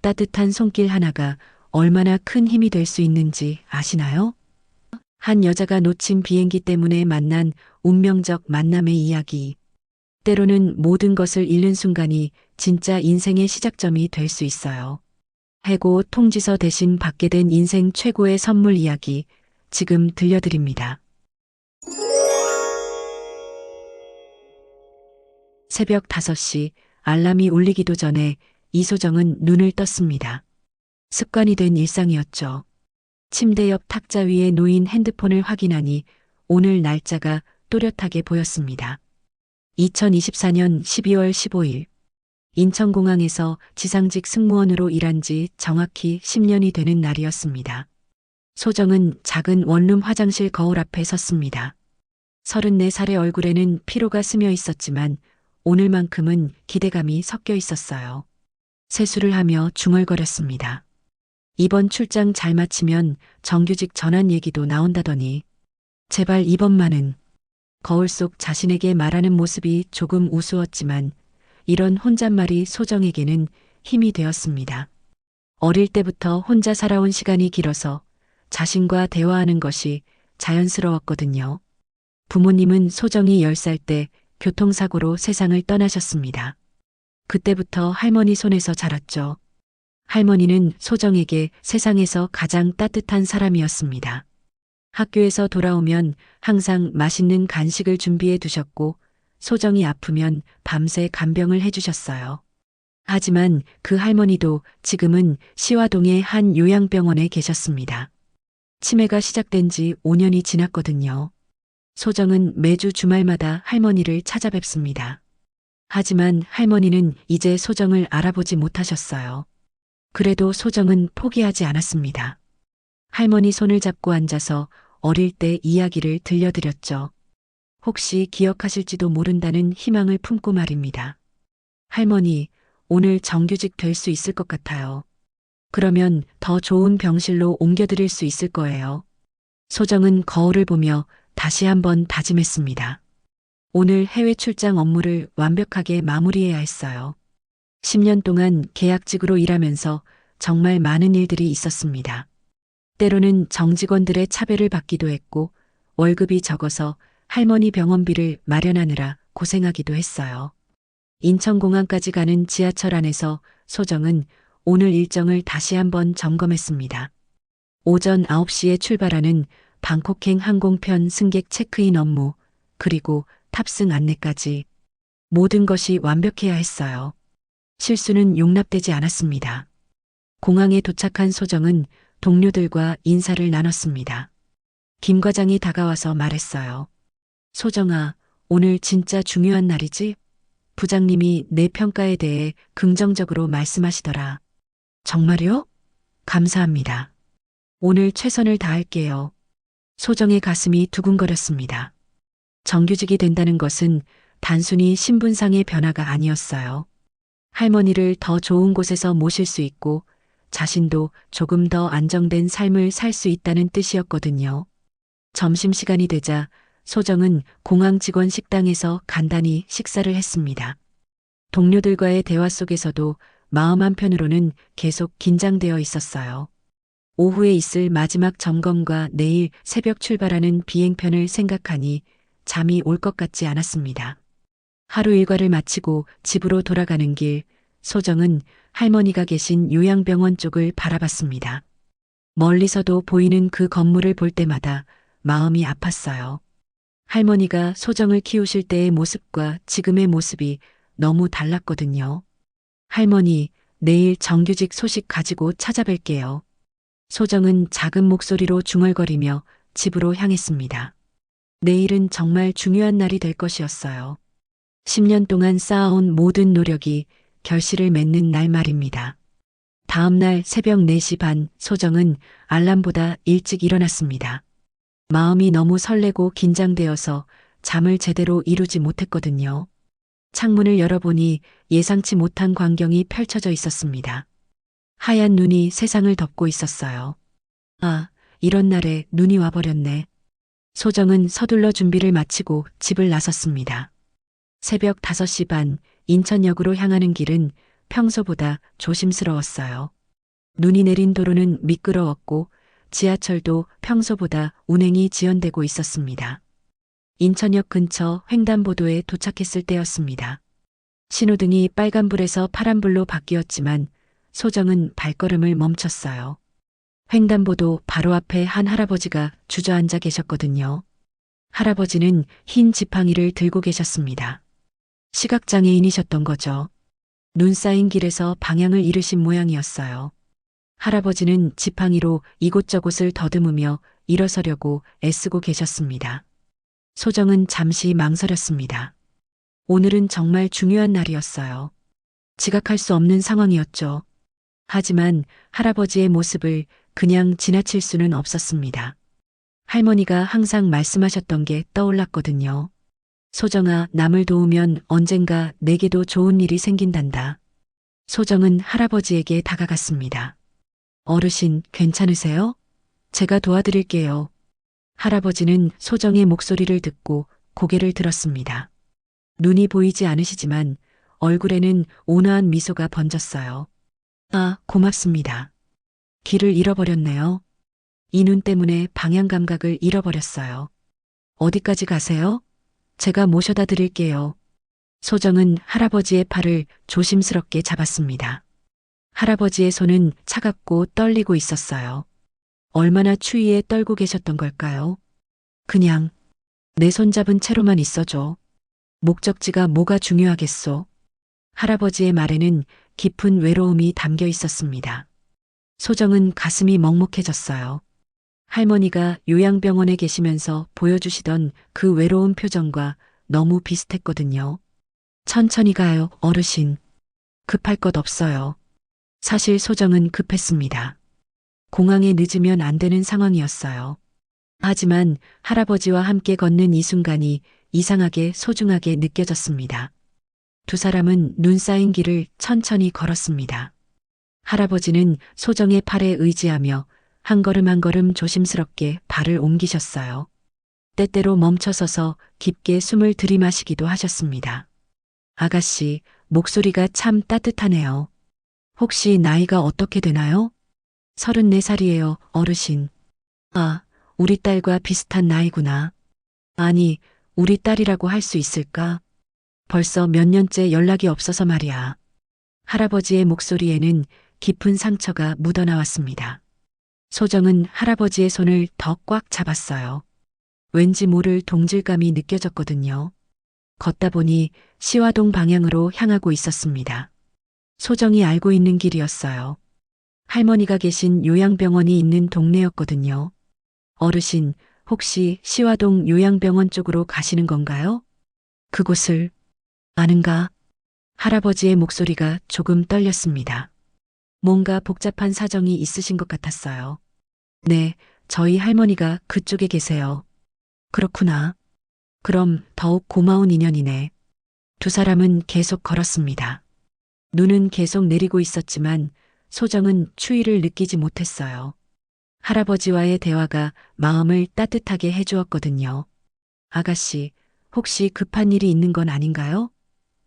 따뜻한 손길 하나가 얼마나 큰 힘이 될 수 있는지 아시나요? 한 여자가 놓친 비행기 때문에 만난 운명적 만남의 이야기. 때로는 모든 것을 잃는 순간이 진짜 인생의 시작점이 될 수 있어요. 해고 통지서 대신 받게 된 인생 최고의 선물 이야기 지금 들려드립니다. 새벽 5시 알람이 울리기도 전에 이소정은 눈을 떴습니다. 습관이 된 일상이었죠. 침대 옆 탁자 위에 놓인 핸드폰을 확인하니 오늘 날짜가 또렷하게 보였습니다. 2024년 12월 15일 인천공항에서 지상직 승무원으로 일한 지 정확히 10년이 되는 날이었습니다. 소정은 작은 원룸 화장실 거울 앞에 섰습니다. 34살의 얼굴에는 피로가 스며 있었지만 오늘만큼은 기대감이 섞여 있었어요. 세수를 하며 중얼거렸습니다. 이번 출장 잘 마치면 정규직 전환 얘기도 나온다더니 제발 이번만은. 거울 속 자신에게 말하는 모습이 조금 우스웠지만 이런 혼잣말이 소정에게는 힘이 되었습니다. 어릴 때부터 혼자 살아온 시간이 길어서 자신과 대화하는 것이 자연스러웠거든요. 부모님은 소정이 10살 때 교통사고로 세상을 떠나셨습니다. 그때부터 할머니 손에서 자랐죠. 할머니는 소정에게 세상에서 가장 따뜻한 사람이었습니다. 학교에서 돌아오면 항상 맛있는 간식을 준비해 두셨고 소정이 아프면 밤새 간병을 해주셨어요. 하지만 그 할머니도 지금은 시화동의 한 요양병원에 계셨습니다. 치매가 시작된 지 5년이 지났거든요. 소정은 매주 주말마다 할머니를 찾아뵙습니다. 하지만 할머니는 이제 소정을 알아보지 못하셨어요. 그래도 소정은 포기하지 않았습니다. 할머니 손을 잡고 앉아서 어릴 때 이야기를 들려드렸죠. 혹시 기억하실지도 모른다는 희망을 품고 말입니다. 할머니, 오늘 정규직 될 수 있을 것 같아요. 그러면 더 좋은 병실로 옮겨드릴 수 있을 거예요. 소정은 거울을 보며 다시 한번 다짐했습니다. 오늘 해외 출장 업무를 완벽하게 마무리해야 했어요. 10년 동안 계약직으로 일하면서 정말 많은 일들이 있었습니다. 때로는 정직원들의 차별을 받기도 했고 월급이 적어서 할머니 병원비를 마련하느라 고생하기도 했어요. 인천공항까지 가는 지하철 안에서 소정은 오늘 일정을 다시 한번 점검했습니다. 오전 9시에 출발하는 방콕행 항공편 승객 체크인 업무, 그리고 탑승 안내까지 모든 것이 완벽해야 했어요. 실수는 용납되지 않았습니다. 공항에 도착한 소정은 동료들과 인사를 나눴습니다. 김 과장이 다가와서 말했어요. 소정아, 오늘 진짜 중요한 날이지? 부장님이 내 평가에 대해 긍정적으로 말씀하시더라. 정말요? 감사합니다. 오늘 최선을 다할게요. 소정의 가슴이 두근거렸습니다. 정규직이 된다는 것은 단순히 신분상의 변화가 아니었어요. 할머니를 더 좋은 곳에서 모실 수 있고 자신도 조금 더 안정된 삶을 살 수 있다는 뜻이었거든요. 점심시간이 되자 소정은 공항 직원 식당에서 간단히 식사를 했습니다. 동료들과의 대화 속에서도 마음 한편으로는 계속 긴장되어 있었어요. 오후에 있을 마지막 점검과 내일 새벽 출발하는 비행편을 생각하니 잠이 올 것 같지 않았습니다. 하루 일과를 마치고 집으로 돌아가는 길, 소정은 할머니가 계신 요양병원 쪽을 바라봤습니다. 멀리서도 보이는 그 건물을 볼 때마다 마음이 아팠어요. 할머니가 소정을 키우실 때의 모습과 지금의 모습이 너무 달랐거든요. 할머니, 내일 정규직 소식 가지고 찾아뵐게요. 소정은 작은 목소리로 중얼거리며 집으로 향했습니다. 내일은 정말 중요한 날이 될 것이었어요. 10년 동안 쌓아온 모든 노력이 결실을 맺는 날 말입니다. 다음 날 새벽 4시 반 소정은 알람보다 일찍 일어났습니다. 마음이 너무 설레고 긴장되어서 잠을 제대로 이루지 못했거든요. 창문을 열어보니 예상치 못한 광경이 펼쳐져 있었습니다. 하얀 눈이 세상을 덮고 있었어요. 아, 이런 날에 눈이 와버렸네. 소정은 서둘러 준비를 마치고 집을 나섰습니다. 새벽 5시 반 인천역으로 향하는 길은 평소보다 조심스러웠어요. 눈이 내린 도로는 미끄러웠고 지하철도 평소보다 운행이 지연되고 있었습니다. 인천역 근처 횡단보도에 도착했을 때였습니다. 신호등이 빨간불에서 파란불로 바뀌었지만 소정은 발걸음을 멈췄어요. 횡단보도 바로 앞에 한 할아버지가 주저앉아 계셨거든요. 할아버지는 흰 지팡이를 들고 계셨습니다. 시각장애인이셨던 거죠. 눈 쌓인 길에서 방향을 잃으신 모양이었어요. 할아버지는 지팡이로 이곳저곳을 더듬으며 일어서려고 애쓰고 계셨습니다. 소정은 잠시 망설였습니다. 오늘은 정말 중요한 날이었어요. 지각할 수 없는 상황이었죠. 하지만 할아버지의 모습을 그냥 지나칠 수는 없었습니다. 할머니가 항상 말씀하셨던 게 떠올랐거든요. 소정아, 남을 도우면 언젠가 내게도 좋은 일이 생긴단다. 소정은 할아버지에게 다가갔습니다. 어르신, 괜찮으세요? 제가 도와드릴게요. 할아버지는 소정의 목소리를 듣고 고개를 들었습니다. 눈이 보이지 않으시지만 얼굴에는 온화한 미소가 번졌어요. 아, 고맙습니다. 길을 잃어버렸네요. 이 눈 때문에 방향 감각을 잃어버렸어요. 어디까지 가세요? 제가 모셔다 드릴게요. 소정은 할아버지의 팔을 조심스럽게 잡았습니다. 할아버지의 손은 차갑고 떨리고 있었어요. 얼마나 추위에 떨고 계셨던 걸까요? 그냥 내 손 잡은 채로만 있어줘. 목적지가 뭐가 중요하겠소? 할아버지의 말에는 깊은 외로움이 담겨 있었습니다. 소정은 가슴이 먹먹해졌어요. 할머니가 요양병원에 계시면서 보여주시던 그 외로운 표정과 너무 비슷했거든요. 천천히 가요, 어르신. 급할 것 없어요. 사실 소정은 급했습니다. 공항에 늦으면 안 되는 상황이었어요. 하지만 할아버지와 함께 걷는 이 순간이 이상하게 소중하게 느껴졌습니다. 두 사람은 눈 쌓인 길을 천천히 걸었습니다. 할아버지는 소정의 팔에 의지하며 한 걸음 한 걸음 조심스럽게 발을 옮기셨어요. 때때로 멈춰서서 깊게 숨을 들이마시기도 하셨습니다. 아가씨, 목소리가 참 따뜻하네요. 혹시 나이가 어떻게 되나요? 34살이에요, 어르신. 아, 우리 딸과 비슷한 나이구나. 아니, 우리 딸이라고 할 수 있을까? 벌써 몇 년째 연락이 없어서 말이야. 할아버지의 목소리에는 깊은 상처가 묻어나왔습니다. 소정은 할아버지의 손을 더 꽉 잡았어요. 왠지 모를 동질감이 느껴졌거든요. 걷다 보니 시화동 방향으로 향하고 있었습니다. 소정이 알고 있는 길이었어요. 할머니가 계신 요양병원이 있는 동네였거든요. 어르신, 혹시 시화동 요양병원 쪽으로 가시는 건가요? 그곳을 아는가? 할아버지의 목소리가 조금 떨렸습니다. 뭔가 복잡한 사정이 있으신 것 같았어요. 네, 저희 할머니가 그쪽에 계세요. 그렇구나. 그럼 더욱 고마운 인연이네. 두 사람은 계속 걸었습니다. 눈은 계속 내리고 있었지만 소정은 추위를 느끼지 못했어요. 할아버지와의 대화가 마음을 따뜻하게 해주었거든요. 아가씨, 혹시 급한 일이 있는 건 아닌가요?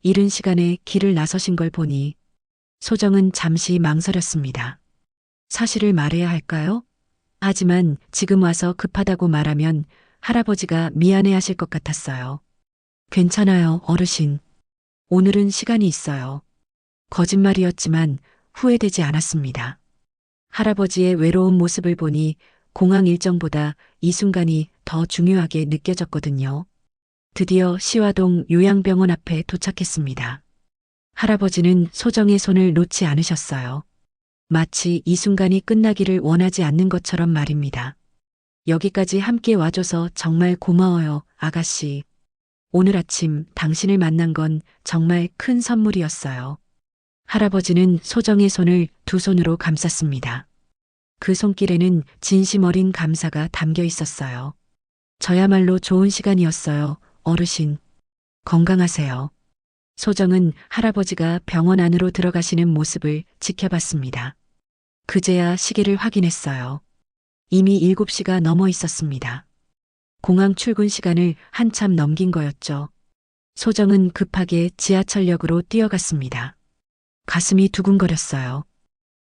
이른 시간에 길을 나서신 걸 보니 소정은 잠시 망설였습니다. 사실을 말해야 할까요? 하지만 지금 와서 급하다고 말하면 할아버지가 미안해하실 것 같았어요. 괜찮아요, 어르신. 오늘은 시간이 있어요. 거짓말이었지만 후회되지 않았습니다. 할아버지의 외로운 모습을 보니 공항 일정보다 이 순간이 더 중요하게 느껴졌거든요. 드디어 시화동 요양병원 앞에 도착했습니다. 할아버지는 소정의 손을 놓지 않으셨어요. 마치 이 순간이 끝나기를 원하지 않는 것처럼 말입니다. 여기까지 함께 와줘서 정말 고마워요, 아가씨. 오늘 아침 당신을 만난 건 정말 큰 선물이었어요. 할아버지는 소정의 손을 두 손으로 감쌌습니다. 그 손길에는 진심 어린 감사가 담겨 있었어요. 저야말로 좋은 시간이었어요, 어르신. 건강하세요. 소정은 할아버지가 병원 안으로 들어가시는 모습을 지켜봤습니다. 그제야 시계를 확인했어요. 이미 7시가 넘어 있었습니다. 공항 출근 시간을 한참 넘긴 거였죠. 소정은 급하게 지하철역으로 뛰어갔습니다. 가슴이 두근거렸어요.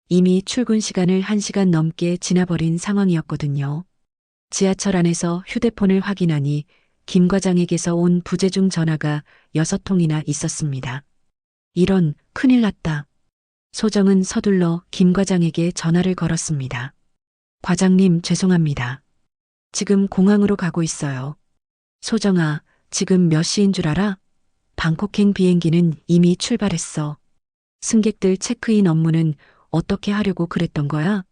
이미 출근 시간을 1시간 넘게 지나버린 상황이었거든요. 지하철 안에서 휴대폰을 확인하니 김 과장에게서 온 부재중 전화가 6통이나 있었습니다. 이런, 큰일 났다. 소정은 서둘러 김 과장에게 전화를 걸었습니다. 과장님, 죄송합니다. 지금 공항으로 가고 있어요. 소정아, 지금 몇 시인 줄 알아? 방콕행 비행기는 이미 출발했어. 승객들 체크인 업무는 어떻게 하려고 그랬던 거야?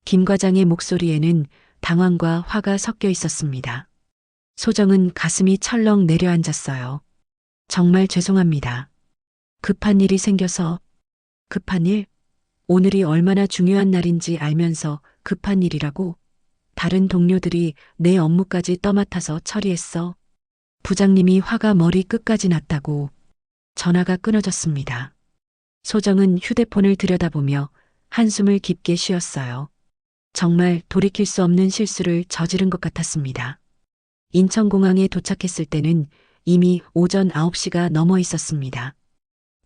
김 과장의 목소리에는 당황과 화가 섞여 있었습니다. 소정은 가슴이 철렁 내려앉았어요. 정말 죄송합니다. 급한 일이 생겨서. 급한 일? 오늘이 얼마나 중요한 날인지 알면서 급한 일이라고? 다른 동료들이 내 업무까지 떠맡아서 처리했어. 부장님이 화가 머리 끝까지 났다고. 전화가 끊어졌습니다. 소정은 휴대폰을 들여다보며 한숨을 깊게 쉬었어요. 정말 돌이킬 수 없는 실수를 저지른 것 같았습니다. 인천공항에 도착했을 때는 이미 오전 9시가 넘어 있었습니다.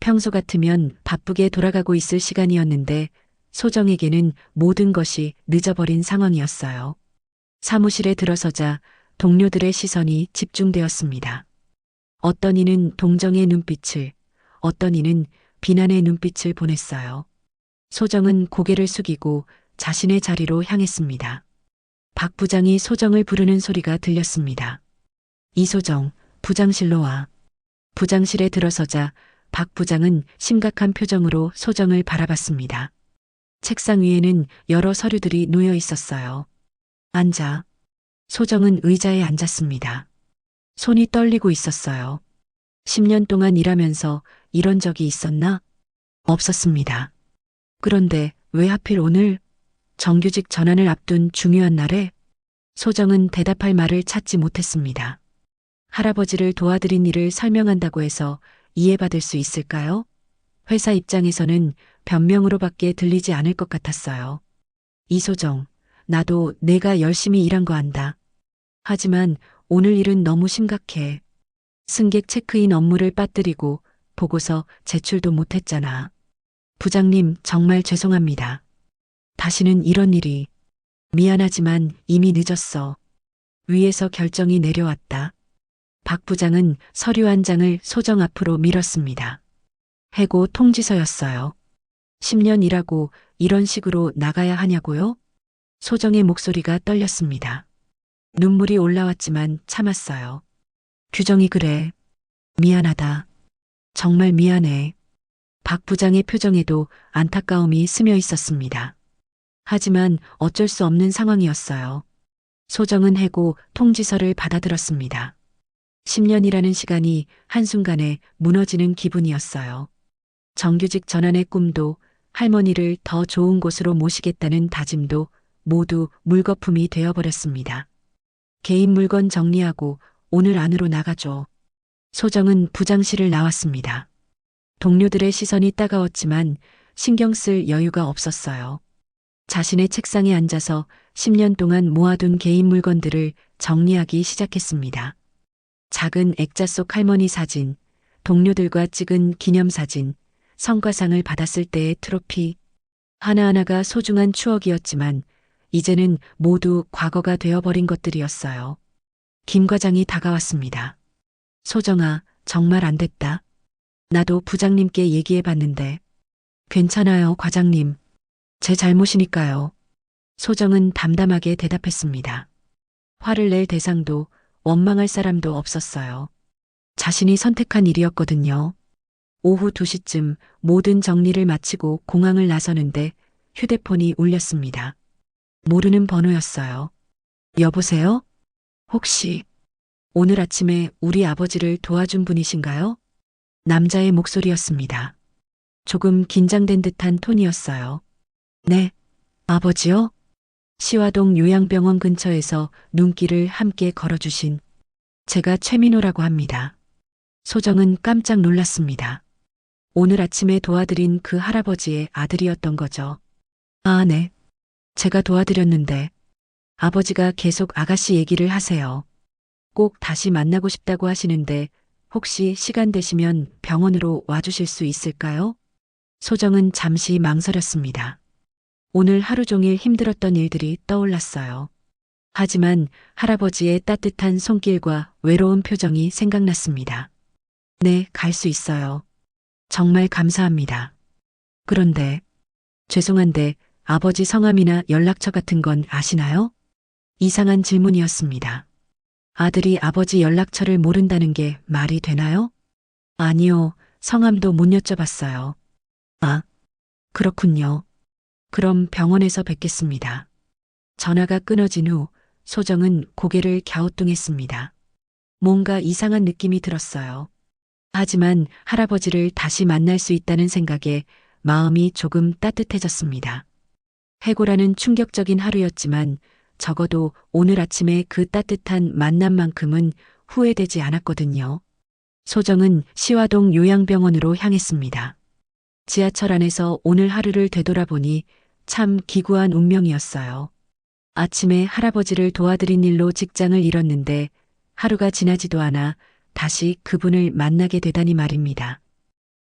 평소 같으면 바쁘게 돌아가고 있을 시간이었는데 소정에게는 모든 것이 늦어버린 상황이었어요. 사무실에 들어서자 동료들의 시선이 집중되었습니다. 어떤 이는 동정의 눈빛을, 어떤 이는 비난의 눈빛을 보냈어요. 소정은 고개를 숙이고 자신의 자리로 향했습니다. 박 부장이 소정을 부르는 소리가 들렸습니다. 이소정, 부장실로 와. 부장실에 들어서자 박 부장은 심각한 표정으로 소정을 바라봤습니다. 책상 위에는 여러 서류들이 놓여 있었어요. 앉아. 소정은 의자에 앉았습니다. 손이 떨리고 있었어요. 10년 동안 일하면서 이런 적이 있었나? 없었습니다. 그런데 왜 하필 오늘 정규직 전환을 앞둔 중요한 날에? 소정은 대답할 말을 찾지 못했습니다. 할아버지를 도와드린 일을 설명한다고 해서 이해받을 수 있을까요? 회사 입장에서는 변명으로밖에 들리지 않을 것 같았어요. 이소정, 나도 내가 열심히 일한 거 안다. 하지만 오늘 일은 너무 심각해. 승객 체크인 업무를 빠뜨리고 보고서 제출도 못했잖아. 부장님, 정말 죄송합니다. 다시는 이런 일이. 미안하지만 이미 늦었어. 위에서 결정이 내려왔다. 박 부장은 서류 한 장을 소정 앞으로 밀었습니다. 해고 통지서였어요. 10년 일하고 이런 식으로 나가야 하냐고요? 소정의 목소리가 떨렸습니다. 눈물이 올라왔지만 참았어요. 규정이 그래. 미안하다. 정말 미안해. 박 부장의 표정에도 안타까움이 스며 있었습니다. 하지만 어쩔 수 없는 상황이었어요. 소정은 해고 통지서를 받아들었습니다. 10년이라는 시간이 한순간에 무너지는 기분이었어요. 정규직 전환의 꿈도 할머니를 더 좋은 곳으로 모시겠다는 다짐도 모두 물거품이 되어버렸습니다. 개인 물건 정리하고 오늘 안으로 나가줘. 소정은 부장실을 나왔습니다. 동료들의 시선이 따가웠지만 신경 쓸 여유가 없었어요. 자신의 책상에 앉아서 10년 동안 모아둔 개인 물건들을 정리하기 시작했습니다. 작은 액자 속 할머니 사진, 동료들과 찍은 기념사진, 성과상을 받았을 때의 트로피. 하나하나가 소중한 추억이었지만 이제는 모두 과거가 되어버린 것들이었어요. 김 과장이 다가왔습니다. 소정아, 정말 안 됐다. 나도 부장님께 얘기해봤는데. 괜찮아요, 과장님. 제 잘못이니까요. 소정은 담담하게 대답했습니다. 화를 낼 대상도 원망할 사람도 없었어요. 자신이 선택한 일이었거든요. 오후 2시쯤 모든 정리를 마치고 공항을 나서는데 휴대폰이 울렸습니다. 모르는 번호였어요. 여보세요? 혹시 오늘 아침에 우리 아버지를 도와준 분이신가요? 남자의 목소리였습니다. 조금 긴장된 듯한 톤이었어요. 네, 아버지요? 시화동 요양병원 근처에서 눈길을 함께 걸어주신 제가 최민호라고 합니다. 소정은 깜짝 놀랐습니다. 오늘 아침에 도와드린 그 할아버지의 아들이었던 거죠. 아, 네. 제가 도와드렸는데 아버지가 계속 아가씨 얘기를 하세요. 꼭 다시 만나고 싶다고 하시는데 혹시 시간 되시면 병원으로 와주실 수 있을까요? 소정은 잠시 망설였습니다. 오늘 하루 종일 힘들었던 일들이 떠올랐어요. 하지만 할아버지의 따뜻한 손길과 외로운 표정이 생각났습니다. 네, 갈 수 있어요. 정말 감사합니다. 그런데, 죄송한데 아버지 성함이나 연락처 같은 건 아시나요? 이상한 질문이었습니다. 아들이 아버지 연락처를 모른다는 게 말이 되나요? 아니요, 성함도 못 여쭤봤어요. 아, 그렇군요. 그럼 병원에서 뵙겠습니다. 전화가 끊어진 후 소정은 고개를 갸우뚱했습니다. 뭔가 이상한 느낌이 들었어요. 하지만 할아버지를 다시 만날 수 있다는 생각에 마음이 조금 따뜻해졌습니다. 해고라는 충격적인 하루였지만 적어도 오늘 아침에 그 따뜻한 만남만큼은 후회되지 않았거든요. 소정은 시화동 요양병원으로 향했습니다. 지하철 안에서 오늘 하루를 되돌아보니 참 기구한 운명이었어요. 아침에 할아버지를 도와드린 일로 직장을 잃었는데 하루가 지나지도 않아 다시 그분을 만나게 되다니 말입니다.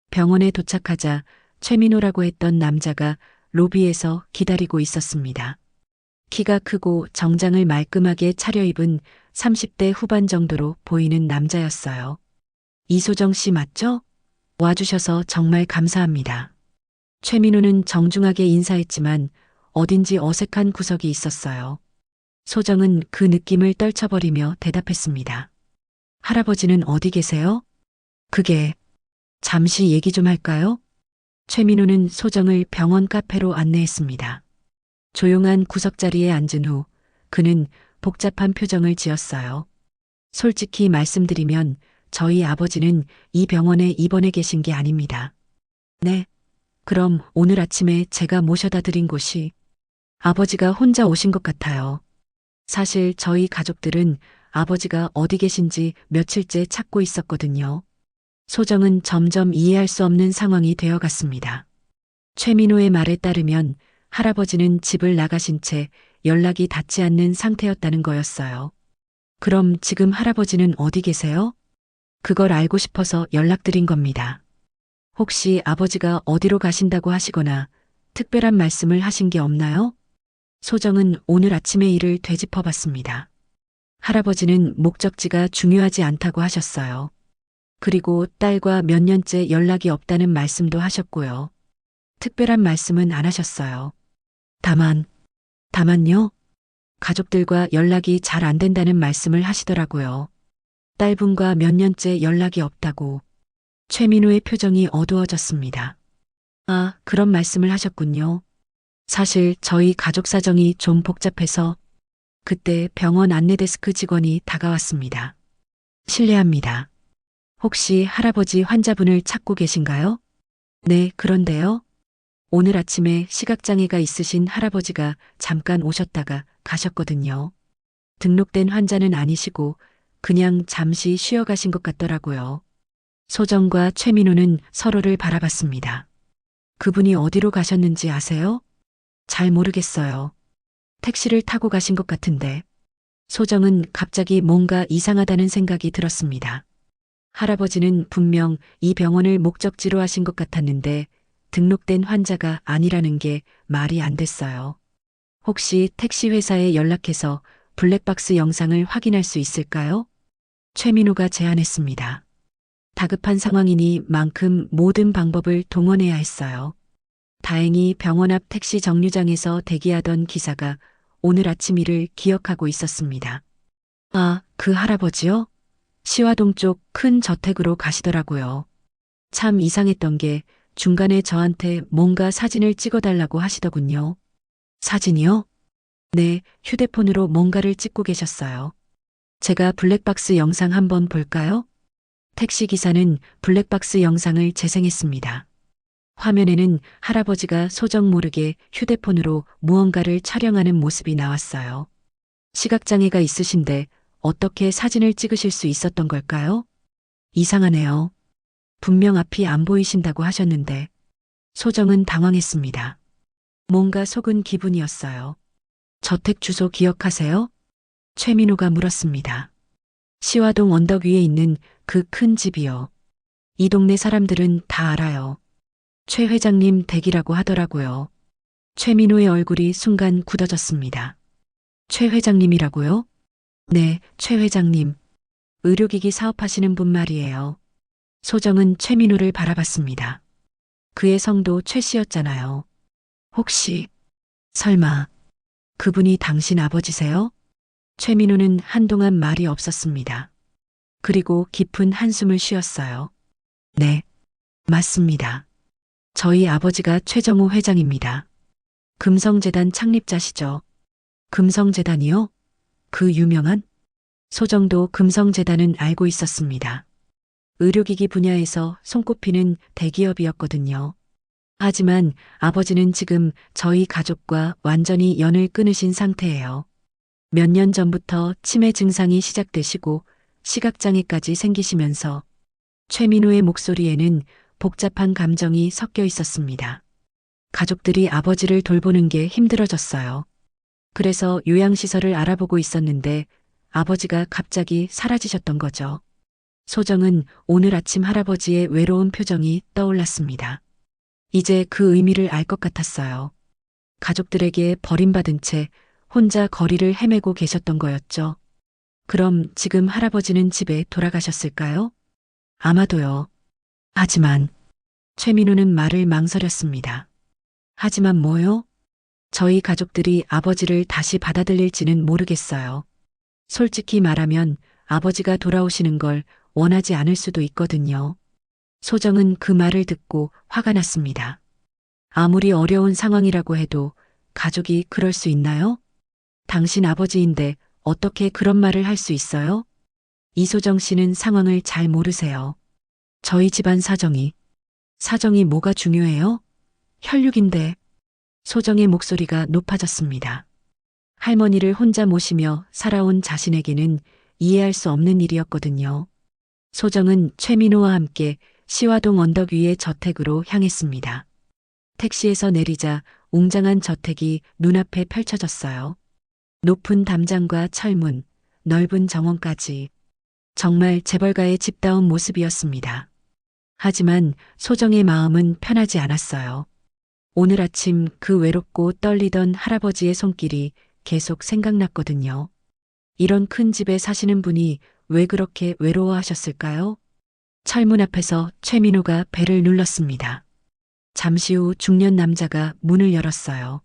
병원에 도착하자 최민호라고 했던 남자가 로비에서 기다리고 있었습니다. 키가 크고 정장을 말끔하게 차려입은 30대 후반 정도로 보이는 남자였어요. 이소정 씨 맞죠? 와주셔서 정말 감사합니다. 최민호는 정중하게 인사했지만 어딘지 어색한 구석이 있었어요. 소정은 그 느낌을 떨쳐버리며 대답했습니다. 할아버지는 어디 계세요? 그게, 잠시 얘기 좀 할까요? 최민호는 소정을 병원 카페로 안내했습니다. 조용한 구석자리에 앉은 후 그는 복잡한 표정을 지었어요. 솔직히 말씀드리면 저희 아버지는 이 병원에 입원해 계신 게 아닙니다. 네. 그럼 오늘 아침에 제가 모셔다 드린 곳이 아버지가 혼자 오신 것 같아요. 사실 저희 가족들은 아버지가 어디 계신지 며칠째 찾고 있었거든요. 소정은 점점 이해할 수 없는 상황이 되어갔습니다. 최민호의 말에 따르면 할아버지는 집을 나가신 채 연락이 닿지 않는 상태였다는 거였어요. 그럼 지금 할아버지는 어디 계세요? 그걸 알고 싶어서 연락드린 겁니다. 혹시 아버지가 어디로 가신다고 하시거나 특별한 말씀을 하신 게 없나요? 소정은 오늘 아침의 일을 되짚어 봤습니다. 할아버지는 목적지가 중요하지 않다고 하셨어요. 그리고 딸과 몇 년째 연락이 없다는 말씀도 하셨고요. 특별한 말씀은 안 하셨어요. 다만요? 가족들과 연락이 잘 안 된다는 말씀을 하시더라고요. 딸분과 몇 년째 연락이 없다고. 최민호의 표정이 어두워졌습니다. 아, 그런 말씀을 하셨군요. 사실 저희 가족 사정이 좀 복잡해서 그때 병원 안내데스크 직원이 다가왔습니다. 실례합니다. 혹시 할아버지 환자분을 찾고 계신가요? 네, 그런데요. 오늘 아침에 시각장애가 있으신 할아버지가 잠깐 오셨다가 가셨거든요. 등록된 환자는 아니시고 그냥 잠시 쉬어 가신 것 같더라고요. 소정과 최민호는 서로를 바라봤습니다. 그분이 어디로 가셨는지 아세요? 잘 모르겠어요. 택시를 타고 가신 것 같은데. 소정은 갑자기 뭔가 이상하다는 생각이 들었습니다. 할아버지는 분명 이 병원을 목적지로 하신 것 같았는데 등록된 환자가 아니라는 게 말이 안 됐어요. 혹시 택시 회사에 연락해서 블랙박스 영상을 확인할 수 있을까요? 최민호가 제안했습니다. 다급한 상황이니만큼 모든 방법을 동원해야 했어요. 다행히 병원 앞 택시 정류장에서 대기하던 기사가 오늘 아침 일을 기억하고 있었습니다. 아, 그 할아버지요? 시화동 쪽 큰 저택으로 가시더라고요. 참 이상했던 게 중간에 저한테 뭔가 사진을 찍어달라고 하시더군요. 사진이요? 네, 휴대폰으로 뭔가를 찍고 계셨어요. 제가 블랙박스 영상 한번 볼까요? 택시 기사는 블랙박스 영상을 재생했습니다. 화면에는 할아버지가 소정 모르게 휴대폰으로 무언가를 촬영하는 모습이 나왔어요. 시각장애가 있으신데 어떻게 사진을 찍으실 수 있었던 걸까요? 이상하네요. 분명 앞이 안 보이신다고 하셨는데. 소정은 당황했습니다. 뭔가 속은 기분이었어요. 저택 주소 기억하세요? 최민호가 물었습니다. 시화동 언덕 위에 있는 그 큰 집이요. 이 동네 사람들은 다 알아요. 최 회장님 댁이라고 하더라고요. 최민호의 얼굴이 순간 굳어졌습니다. 최 회장님이라고요? 네, 최 회장님. 의료기기 사업하시는 분 말이에요. 소정은 최민호를 바라봤습니다. 그의 성도 최 씨였잖아요. 혹시, 설마, 그분이 당신 아버지세요? 최민호는 한동안 말이 없었습니다. 그리고 깊은 한숨을 쉬었어요. 네, 맞습니다. 저희 아버지가 최정호 회장입니다. 금성재단 창립자시죠. 금성재단이요? 그 유명한? 소정도 금성재단은 알고 있었습니다. 의료기기 분야에서 손꼽히는 대기업이었거든요. 하지만 아버지는 지금 저희 가족과 완전히 연을 끊으신 상태예요. 몇 년 전부터 치매 증상이 시작되시고 시각장애까지 생기시면서 최민호의 목소리에는 복잡한 감정이 섞여 있었습니다. 가족들이 아버지를 돌보는 게 힘들어졌어요. 그래서 요양시설을 알아보고 있었는데 아버지가 갑자기 사라지셨던 거죠. 소정은 오늘 아침 할아버지의 외로운 표정이 떠올랐습니다. 이제 그 의미를 알 것 같았어요. 가족들에게 버림받은 채 혼자 거리를 헤매고 계셨던 거였죠. 그럼 지금 할아버지는 집에 돌아가셨을까요? 아마도요. 하지만 최민우는 말을 망설였습니다. 하지만 뭐요? 저희 가족들이 아버지를 다시 받아들일지는 모르겠어요. 솔직히 말하면 아버지가 돌아오시는 걸 원하지 않을 수도 있거든요. 소정은 그 말을 듣고 화가 났습니다. 아무리 어려운 상황이라고 해도 가족이 그럴 수 있나요? 당신 아버지인데 어떻게 그런 말을 할 수 있어요? 이소정 씨는 상황을 잘 모르세요. 저희 집안 사정이 뭐가 중요해요? 혈육인데. 소정의 목소리가 높아졌습니다. 할머니를 혼자 모시며 살아온 자신에게는 이해할 수 없는 일이었거든요. 소정은 최민호와 함께 시화동 언덕 위의 저택으로 향했습니다. 택시에서 내리자 웅장한 저택이 눈앞에 펼쳐졌어요. 높은 담장과 철문, 넓은 정원까지. 정말 재벌가의 집다운 모습이었습니다. 하지만 소정의 마음은 편하지 않았어요. 오늘 아침 그 외롭고 떨리던 할아버지의 손길이 계속 생각났거든요. 이런 큰 집에 사시는 분이 왜 그렇게 외로워하셨을까요? 철문 앞에서 최민호가 벨을 눌렀습니다. 잠시 후 중년 남자가 문을 열었어요.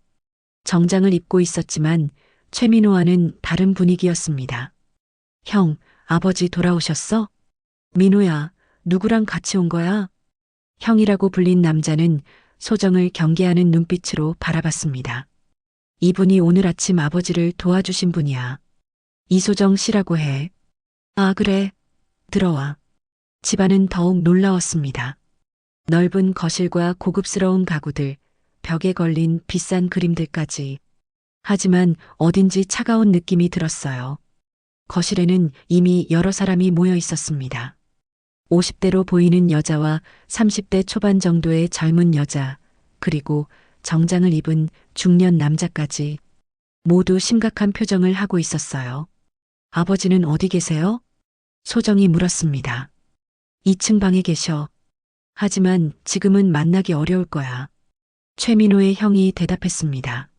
정장을 입고 있었지만 최민호와는 다른 분위기였습니다. 형, 아버지 돌아오셨어? 민호야, 누구랑 같이 온 거야? 형이라고 불린 남자는 소정을 경계하는 눈빛으로 바라봤습니다. 이분이 오늘 아침 아버지를 도와주신 분이야. 이소정 씨라고 해. 아, 그래. 들어와. 집안은 더욱 놀라웠습니다. 넓은 거실과 고급스러운 가구들, 벽에 걸린 비싼 그림들까지. 하지만 어딘지 차가운 느낌이 들었어요. 거실에는 이미 여러 사람이 모여 있었습니다. 50대로 보이는 여자와 30대 초반 정도의 젊은 여자, 그리고 정장을 입은 중년 남자까지 모두 심각한 표정을 하고 있었어요. 아버지는 어디 계세요? 소정이 물었습니다. 2층 방에 계셔. 하지만 지금은 만나기 어려울 거야. 최민호의 형이 대답했습니다.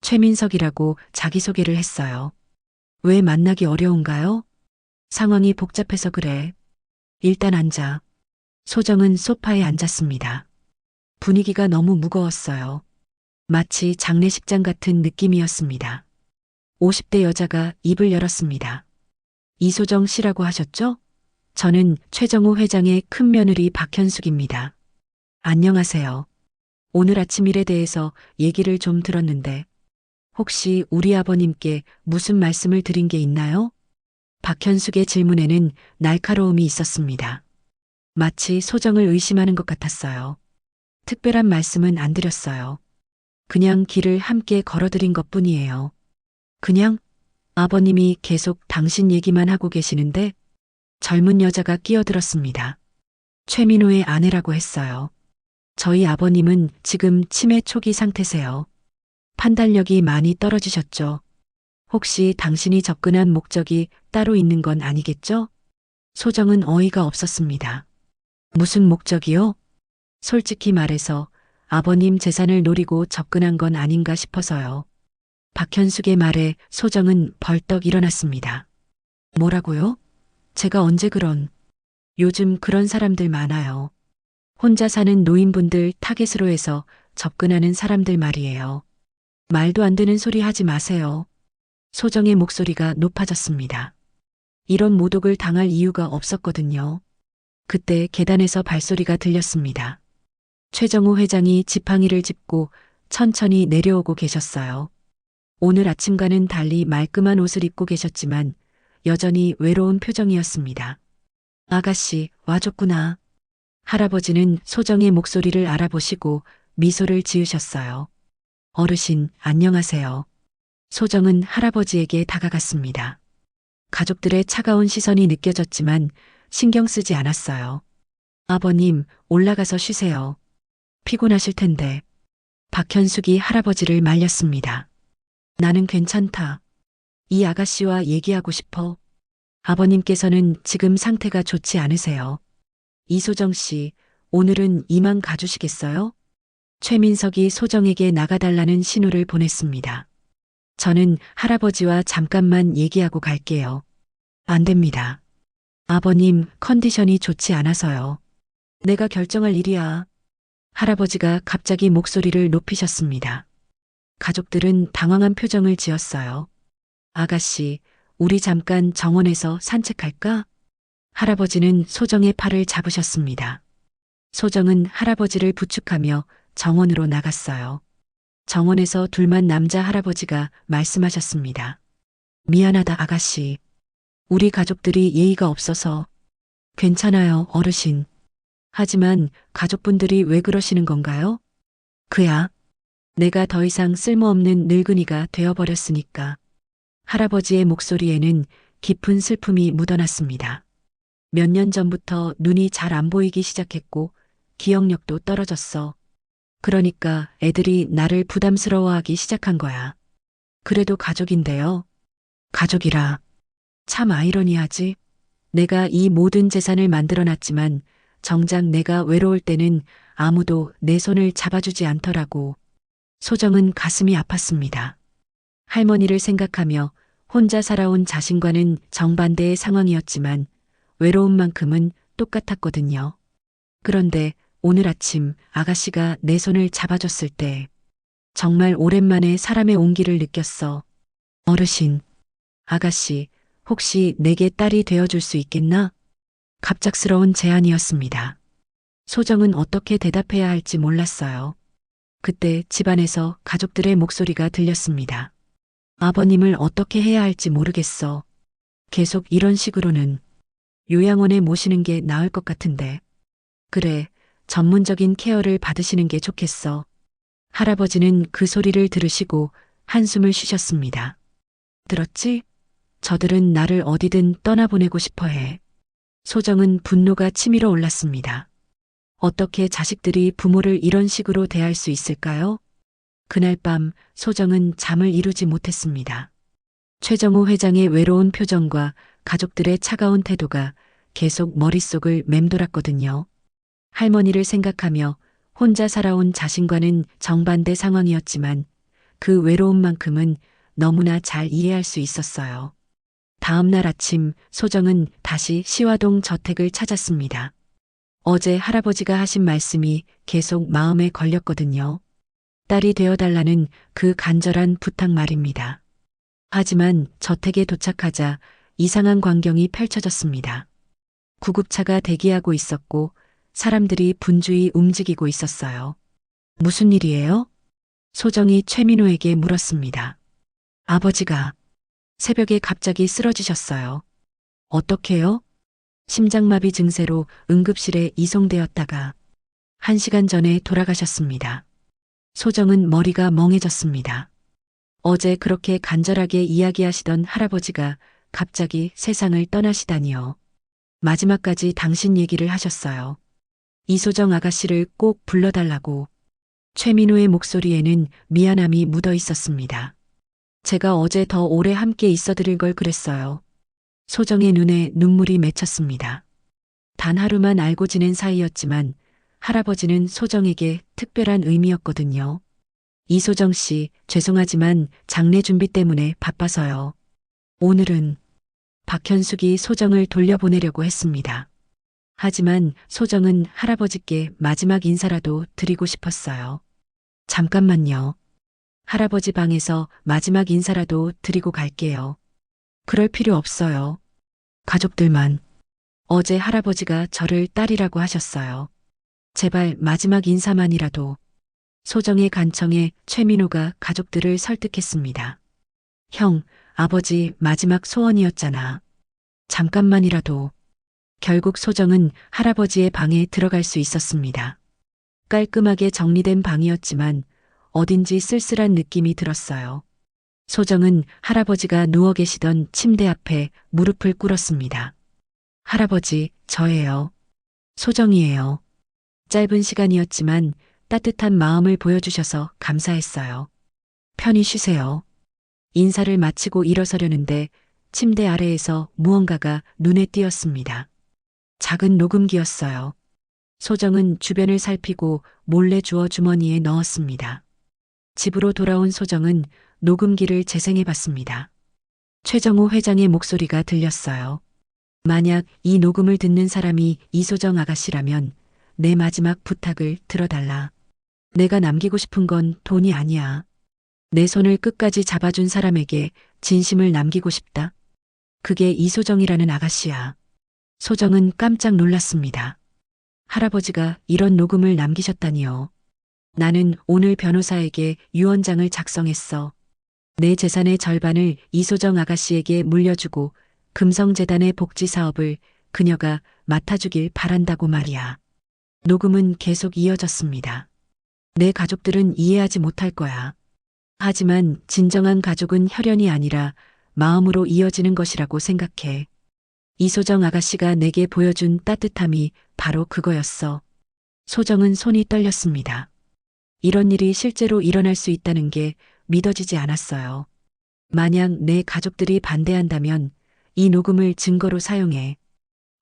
최민석이라고 자기소개를 했어요. 왜 만나기 어려운가요? 상황이 복잡해서 그래. 일단 앉아. 소정은 소파에 앉았습니다. 분위기가 너무 무거웠어요. 마치 장례식장 같은 느낌이었습니다. 50대 여자가 입을 열었습니다. 이소정 씨라고 하셨죠? 저는 최정호 회장의 큰 며느리 박현숙입니다. 안녕하세요. 오늘 아침 일에 대해서 얘기를 좀 들었는데 혹시 우리 아버님께 무슨 말씀을 드린 게 있나요? 박현숙의 질문에는 날카로움이 있었습니다. 마치 소정을 의심하는 것 같았어요. 특별한 말씀은 안 드렸어요. 그냥 길을 함께 걸어드린 것뿐이에요. 그냥 아버님이 계속 당신 얘기만 하고 계시는데 젊은 여자가 끼어들었습니다. 최민호의 아내라고 했어요. 저희 아버님은 지금 치매 초기 상태세요. 판단력이 많이 떨어지셨죠. 혹시 당신이 접근한 목적이 따로 있는 건 아니겠죠? 소정은 어이가 없었습니다. 무슨 목적이요? 솔직히 말해서 아버님 재산을 노리고 접근한 건 아닌가 싶어서요. 박현숙의 말에 소정은 벌떡 일어났습니다. 뭐라고요? 제가 언제 그런... 요즘 그런 사람들 많아요. 혼자 사는 노인분들 타겟으로 해서 접근하는 사람들 말이에요. 말도 안 되는 소리 하지 마세요. 소정의 목소리가 높아졌습니다. 이런 모독을 당할 이유가 없었거든요. 그때 계단에서 발소리가 들렸습니다. 최정호 회장이 지팡이를 짚고 천천히 내려오고 계셨어요. 오늘 아침과는 달리 말끔한 옷을 입고 계셨지만 여전히 외로운 표정이었습니다. 아가씨, 와줬구나. 할아버지는 소정의 목소리를 알아보시고 미소를 지으셨어요. 어르신, 안녕하세요. 소정은 할아버지에게 다가갔습니다. 가족들의 차가운 시선이 느껴졌지만 신경 쓰지 않았어요. 아버님, 올라가서 쉬세요. 피곤하실 텐데. 박현숙이 할아버지를 말렸습니다. 나는 괜찮다. 이 아가씨와 얘기하고 싶어. 아버님께서는 지금 상태가 좋지 않으세요. 이소정 씨, 오늘은 이만 가주시겠어요? 최민석이 소정에게 나가달라는 신호를 보냈습니다. 저는 할아버지와 잠깐만 얘기하고 갈게요. 안 됩니다. 아버님 컨디션이 좋지 않아서요. 내가 결정할 일이야. 할아버지가 갑자기 목소리를 높이셨습니다. 가족들은 당황한 표정을 지었어요. 아가씨, 우리 잠깐 정원에서 산책할까? 할아버지는 소정의 팔을 잡으셨습니다. 소정은 할아버지를 부축하며 정원으로 나갔어요. 정원에서 둘만 남자 할아버지가 말씀하셨습니다. 미안하다 아가씨. 우리 가족들이 예의가 없어서. 괜찮아요 어르신. 하지만 가족분들이 왜 그러시는 건가요? 그야. 내가 더 이상 쓸모없는 늙은이가 되어버렸으니까. 할아버지의 목소리에는 깊은 슬픔이 묻어났습니다. 몇 년 전부터 눈이 잘 안 보이기 시작했고 기억력도 떨어졌어. 그러니까 애들이 나를 부담스러워하기 시작한 거야. 그래도 가족인데요. 가족이라. 참 아이러니하지. 내가 이 모든 재산을 만들어놨지만 정작 내가 외로울 때는 아무도 내 손을 잡아주지 않더라고. 소정은 가슴이 아팠습니다. 할머니를 생각하며 혼자 살아온 자신과는 정반대의 상황이었지만 외로움만큼은 똑같았거든요. 그런데 오늘 아침 아가씨가 내 손을 잡아줬을 때 정말 오랜만에 사람의 온기를 느꼈어. 어르신, 아가씨, 혹시 내게 딸이 되어줄 수 있겠나? 갑작스러운 제안이었습니다. 소정은 어떻게 대답해야 할지 몰랐어요. 그때 집안에서 가족들의 목소리가 들렸습니다. 아버님을 어떻게 해야 할지 모르겠어. 계속 이런 식으로는 요양원에 모시는 게 나을 것 같은데. 그래, 전문적인 케어를 받으시는 게 좋겠어. 할아버지는 그 소리를 들으시고 한숨을 쉬셨습니다. 들었지? 저들은 나를 어디든 떠나보내고 싶어 해. 소정은 분노가 치밀어 올랐습니다. 어떻게 자식들이 부모를 이런 식으로 대할 수 있을까요? 그날 밤 소정은 잠을 이루지 못했습니다. 최정호 회장의 외로운 표정과 가족들의 차가운 태도가 계속 머릿속을 맴돌았거든요. 할머니를 생각하며 혼자 살아온 자신과는 정반대 상황이었지만 그 외로움만큼은 너무나 잘 이해할 수 있었어요. 다음 날 아침 소정은 다시 시화동 저택을 찾았습니다. 어제 할아버지가 하신 말씀이 계속 마음에 걸렸거든요. 딸이 되어달라는 그 간절한 부탁 말입니다. 하지만 저택에 도착하자 이상한 광경이 펼쳐졌습니다. 구급차가 대기하고 있었고 사람들이 분주히 움직이고 있었어요. 무슨 일이에요? 소정이 최민호에게 물었습니다. 아버지가 새벽에 갑자기 쓰러지셨어요. 어떻게요? 심장마비 증세로 응급실에 이송되었다가 1시간 전에 돌아가셨습니다. 소정은 머리가 멍해졌습니다. 어제 그렇게 간절하게 이야기하시던 할아버지가 갑자기 세상을 떠나시다니요. 마지막까지 당신 얘기를 하셨어요. 이소정 아가씨를 꼭 불러달라고. 최민호의 목소리에는 미안함이 묻어 있었습니다. 제가 어제 더 오래 함께 있어드릴 걸 그랬어요. 소정의 눈에 눈물이 맺혔습니다. 단 하루만 알고 지낸 사이였지만 할아버지는 소정에게 특별한 의미였거든요. 이소정 씨, 죄송하지만 장례 준비 때문에 바빠서요. 오늘은 박현숙이 소정을 돌려보내려고 했습니다. 하지만 소정은 할아버지께 마지막 인사라도 드리고 싶었어요. 잠깐만요. 할아버지 방에서 마지막 인사라도 드리고 갈게요. 그럴 필요 없어요. 가족들만. 어제 할아버지가 저를 딸이라고 하셨어요. 제발 마지막 인사만이라도. 소정의 간청에 최민호가 가족들을 설득했습니다. 형, 아버지 마지막 소원이었잖아. 잠깐만이라도. 결국 소정은 할아버지의 방에 들어갈 수 있었습니다. 깔끔하게 정리된 방이었지만 어딘지 쓸쓸한 느낌이 들었어요. 소정은 할아버지가 누워 계시던 침대 앞에 무릎을 꿇었습니다. 할아버지, 저예요. 소정이에요. 짧은 시간이었지만 따뜻한 마음을 보여주셔서 감사했어요. 편히 쉬세요. 인사를 마치고 일어서려는데 침대 아래에서 무언가가 눈에 띄었습니다. 작은 녹음기였어요. 소정은 주변을 살피고 몰래 주워 주머니에 넣었습니다. 집으로 돌아온 소정은 녹음기를 재생해 봤습니다. 최정호 회장의 목소리가 들렸어요. 만약 이 녹음을 듣는 사람이 이소정 아가씨라면 내 마지막 부탁을 들어달라. 내가 남기고 싶은 건 돈이 아니야. 내 손을 끝까지 잡아준 사람에게 진심을 남기고 싶다. 그게 이소정이라는 아가씨야. 소정은 깜짝 놀랐습니다. 할아버지가 이런 녹음을 남기셨다니요. 나는 오늘 변호사에게 유언장을 작성했어. 내 재산의 절반을 이소정 아가씨에게 물려주고 금성재단의 복지 사업을 그녀가 맡아주길 바란다고 말이야. 녹음은 계속 이어졌습니다. 내 가족들은 이해하지 못할 거야. 하지만 진정한 가족은 혈연이 아니라 마음으로 이어지는 것이라고 생각해. 이소정 아가씨가 내게 보여준 따뜻함이 바로 그거였어. 소정은 손이 떨렸습니다. 이런 일이 실제로 일어날 수 있다는 게 믿어지지 않았어요. 만약 내 가족들이 반대한다면 이 녹음을 증거로 사용해.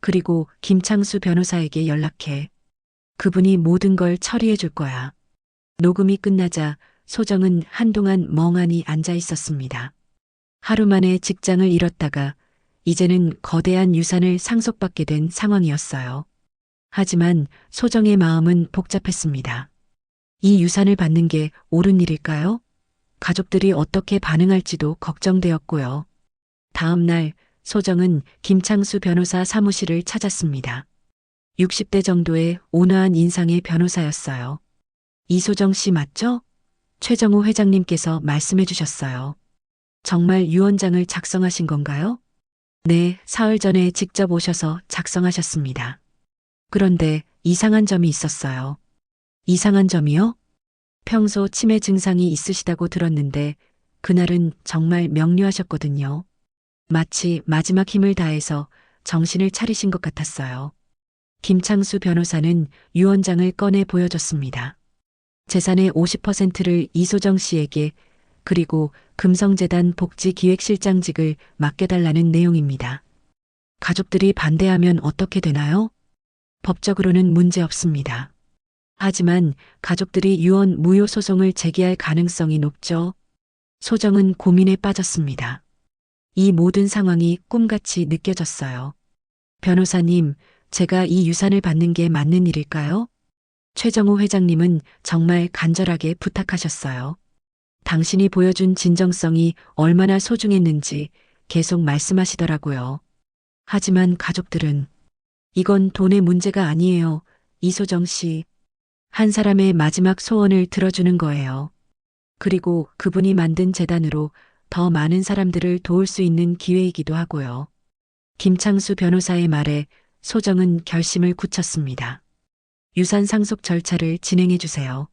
그리고 김창수 변호사에게 연락해. 그분이 모든 걸 처리해 줄 거야. 녹음이 끝나자 소정은 한동안 멍하니 앉아 있었습니다. 하루 만에 직장을 잃었다가 이제는 거대한 유산을 상속받게 된 상황이었어요. 하지만 소정의 마음은 복잡했습니다. 이 유산을 받는 게 옳은 일일까요? 가족들이 어떻게 반응할지도 걱정되었고요. 다음 날 소정은 김창수 변호사 사무실을 찾았습니다. 60대 정도의 온화한 인상의 변호사였어요. 이소정 씨 맞죠? 최정호 회장님께서 말씀해 주셨어요. 정말 유언장을 작성하신 건가요? 네, 사흘 전에 직접 오셔서 작성하셨습니다. 그런데 이상한 점이 있었어요. 이상한 점이요? 평소 치매 증상이 있으시다고 들었는데 그날은 정말 명료하셨거든요. 마치 마지막 힘을 다해서 정신을 차리신 것 같았어요. 김창수 변호사는 유언장을 꺼내 보여줬습니다. 재산의 50%를 이소정 씨에게 그리고 금성재단 복지기획실장직을 맡겨달라는 내용입니다. 가족들이 반대하면 어떻게 되나요? 법적으로는 문제 없습니다. 하지만 가족들이 유언 무효 소송을 제기할 가능성이 높죠. 소정은 고민에 빠졌습니다. 이 모든 상황이 꿈같이 느껴졌어요. 변호사님, 제가 이 유산을 받는 게 맞는 일일까요? 최정호 회장님은 정말 간절하게 부탁하셨어요. 당신이 보여준 진정성이 얼마나 소중했는지 계속 말씀하시더라고요. 하지만 가족들은 이건 돈의 문제가 아니에요. 이소정 씨. 한 사람의 마지막 소원을 들어주는 거예요. 그리고 그분이 만든 재단으로 더 많은 사람들을 도울 수 있는 기회이기도 하고요. 김창수 변호사의 말에 소정은 결심을 굳혔습니다. 유산 상속 절차를 진행해 주세요.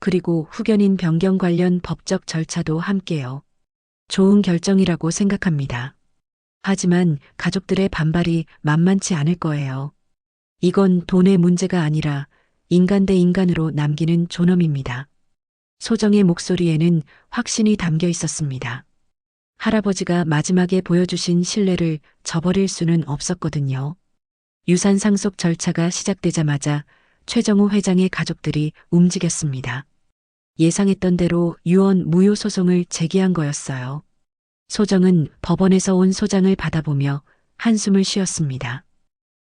그리고 후견인 변경 관련 법적 절차도 함께요. 좋은 결정이라고 생각합니다. 하지만 가족들의 반발이 만만치 않을 거예요. 이건 돈의 문제가 아니라 인간 대 인간으로 남기는 존엄입니다. 소정의 목소리에는 확신이 담겨 있었습니다. 할아버지가 마지막에 보여주신 신뢰를 저버릴 수는 없었거든요. 유산 상속 절차가 시작되자마자 최정우 회장의 가족들이 움직였습니다. 예상했던 대로 유언 무효 소송을 제기한 거였어요. 소정은 법원에서 온 소장을 받아보며 한숨을 쉬었습니다.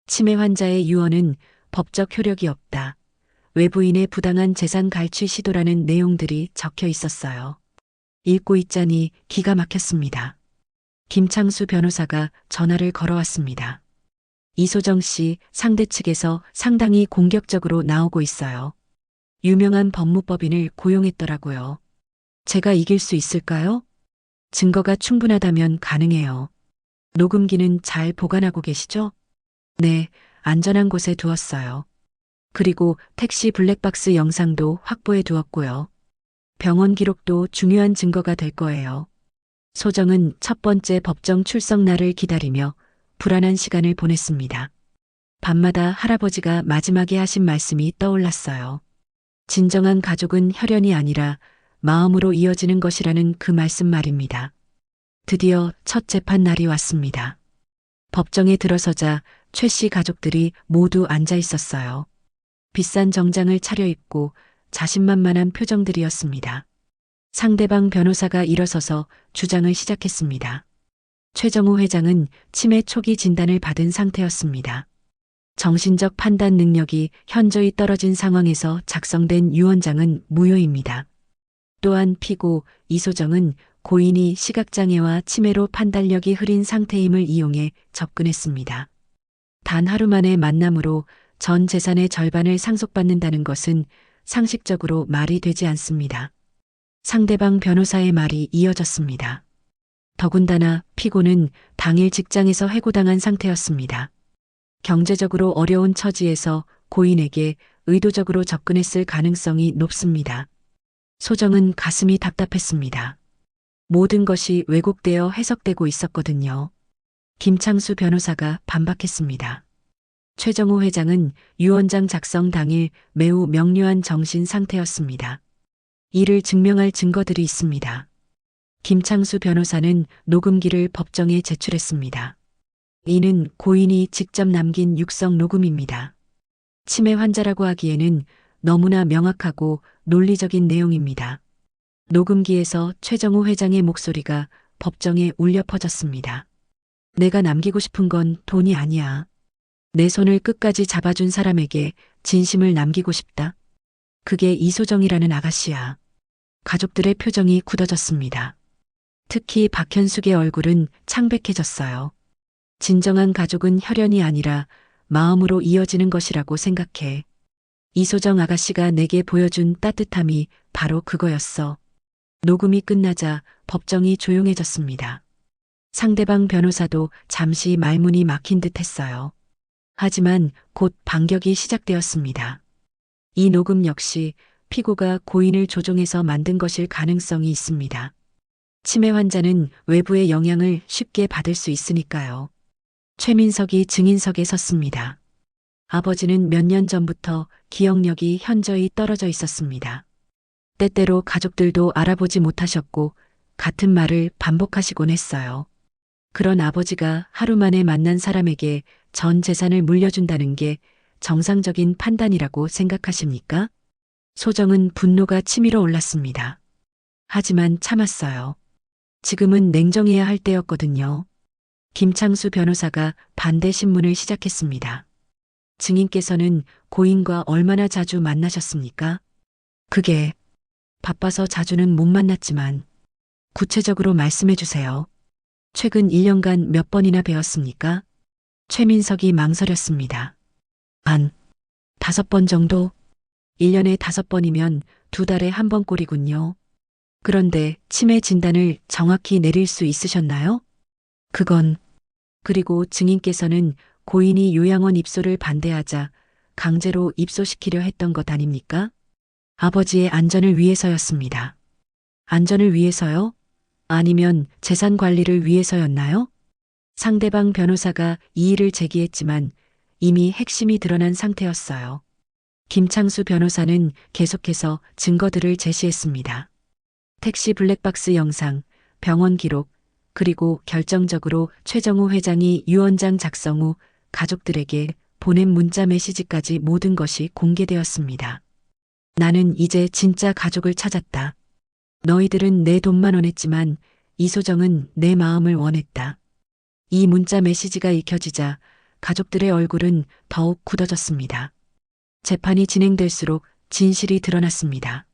치매 환자의 유언은 법적 효력이 없다. 외부인의 부당한 재산 갈취 시도라는 내용들이 적혀 있었어요. 읽고 있자니 기가 막혔습니다. 김창수 변호사가 전화를 걸어왔습니다. 이소정 씨 상대 측에서 상당히 공격적으로 나오고 있어요. 유명한 법무법인을 고용했더라고요. 제가 이길 수 있을까요? 증거가 충분하다면 가능해요. 녹음기는 잘 보관하고 계시죠? 네, 안전한 곳에 두었어요. 그리고 택시 블랙박스 영상도 확보해 두었고요. 병원 기록도 중요한 증거가 될 거예요. 소정은 첫 번째 법정 출석 날을 기다리며 불안한 시간을 보냈습니다. 밤마다 할아버지가 마지막에 하신 말씀이 떠올랐어요. 진정한 가족은 혈연이 아니라 마음으로 이어지는 것이라는 그 말씀 말입니다. 드디어 첫 재판 날이 왔습니다. 법정에 들어서자 최 씨 가족들이 모두 앉아 있었어요. 비싼 정장을 차려입고 자신만만한 표정들이었습니다. 상대방 변호사가 일어서서 주장을 시작했습니다. 최정우 회장은 치매 초기 진단을 받은 상태였습니다. 정신적 판단 능력이 현저히 떨어진 상황에서 작성된 유언장은 무효입니다. 또한 피고 이소정은 고인이 시각장애와 치매로 판단력이 흐린 상태임을 이용해 접근했습니다. 단 하루 만의 만남으로 전 재산의 절반을 상속받는다는 것은 상식적으로 말이 되지 않습니다. 상대방 변호사의 말이 이어졌습니다. 더군다나 피고는 당일 직장에서 해고당한 상태였습니다. 경제적으로 어려운 처지에서 고인에게 의도적으로 접근했을 가능성이 높습니다. 소정은 가슴이 답답했습니다. 모든 것이 왜곡되어 해석되고 있었거든요. 김창수 변호사가 반박했습니다. 최정우 회장은 유언장 작성 당일 매우 명료한 정신 상태였습니다. 이를 증명할 증거들이 있습니다. 김창수 변호사는 녹음기를 법정에 제출했습니다. 이는 고인이 직접 남긴 육성 녹음입니다. 치매 환자라고 하기에는 너무나 명확하고 논리적인 내용입니다. 녹음기에서 최정우 회장의 목소리가 법정에 울려 퍼졌습니다. 내가 남기고 싶은 건 돈이 아니야. 내 손을 끝까지 잡아준 사람에게 진심을 남기고 싶다. 그게 이소정이라는 아가씨야. 가족들의 표정이 굳어졌습니다. 특히 박현숙의 얼굴은 창백해졌어요. 진정한 가족은 혈연이 아니라 마음으로 이어지는 것이라고 생각해. 이소정 아가씨가 내게 보여준 따뜻함이 바로 그거였어. 녹음이 끝나자 법정이 조용해졌습니다. 상대방 변호사도 잠시 말문이 막힌 듯 했어요. 하지만 곧 반격이 시작되었습니다. 이 녹음 역시 피고가 고인을 조종해서 만든 것일 가능성이 있습니다. 치매 환자는 외부의 영향을 쉽게 받을 수 있으니까요. 최민석이 증인석에 섰습니다. 아버지는 몇 년 전부터 기억력이 현저히 떨어져 있었습니다. 때때로 가족들도 알아보지 못하셨고 같은 말을 반복하시곤 했어요. 그런 아버지가 하루 만에 만난 사람에게 전 재산을 물려준다는 게 정상적인 판단이라고 생각하십니까? 소정은 분노가 치밀어 올랐습니다. 하지만 참았어요. 지금은 냉정해야 할 때였거든요. 김창수 변호사가 반대 신문을 시작했습니다. 증인께서는 고인과 얼마나 자주 만나셨습니까? 그게 바빠서 자주는 못 만났지만 구체적으로 말씀해 주세요. 최근 1년간 몇 번이나 뵈었습니까? 최민석이 망설였습니다. 한 5번 정도? 1년에 5번이면 2달에 1번 꼴이군요. 그런데 치매 진단을 정확히 내릴 수 있으셨나요? 그건. 그리고 증인께서는 고인이 요양원 입소를 반대하자 강제로 입소시키려 했던 것 아닙니까? 아버지의 안전을 위해서였습니다. 안전을 위해서요? 아니면 재산 관리를 위해서였나요? 상대방 변호사가 이의를 제기했지만 이미 핵심이 드러난 상태였어요. 김창수 변호사는 계속해서 증거들을 제시했습니다. 택시 블랙박스 영상, 병원 기록, 그리고 결정적으로 최정우 회장이 유언장 작성 후 가족들에게 보낸 문자 메시지까지 모든 것이 공개되었습니다. 나는 이제 진짜 가족을 찾았다. 너희들은 내 돈만 원했지만 이소정은 내 마음을 원했다. 이 문자 메시지가 읽혀지자 가족들의 얼굴은 더욱 굳어졌습니다. 재판이 진행될수록 진실이 드러났습니다.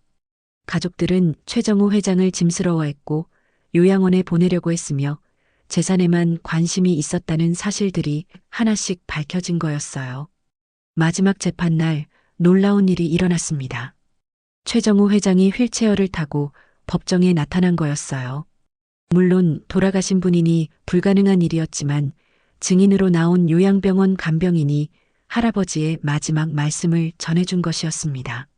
가족들은 최정호 회장을 짐스러워했고 요양원에 보내려고 했으며 재산에만 관심이 있었다는 사실들이 하나씩 밝혀진 거였어요. 마지막 재판날 놀라운 일이 일어났습니다. 최정호 회장이 휠체어를 타고 법정에 나타난 거였어요. 물론 돌아가신 분이니 불가능한 일이었지만 증인으로 나온 요양병원 간병인이 할아버지의 마지막 말씀을 전해준 것이었습니다.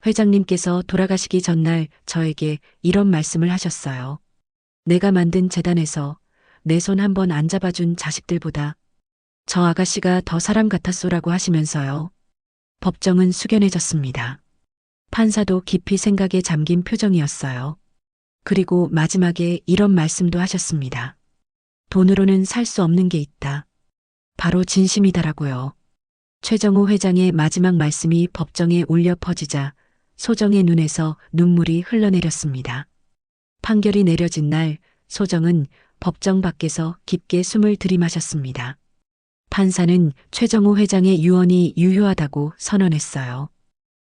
회장님께서 돌아가시기 전날 저에게 이런 말씀을 하셨어요. 내가 만든 재단에서 내 손 한번 안 잡아준 자식들보다 저 아가씨가 더 사람 같았소라고 하시면서요. 법정은 숙연해졌습니다. 판사도 깊이 생각에 잠긴 표정이었어요. 그리고 마지막에 이런 말씀도 하셨습니다. 돈으로는 살 수 없는 게 있다. 바로 진심이다라고요. 최정호 회장의 마지막 말씀이 법정에 울려 퍼지자 소정의 눈에서 눈물이 흘러내렸습니다. 판결이 내려진 날 소정은 법정 밖에서 깊게 숨을 들이마셨습니다. 판사는 최정호 회장의 유언이 유효하다고 선언했어요.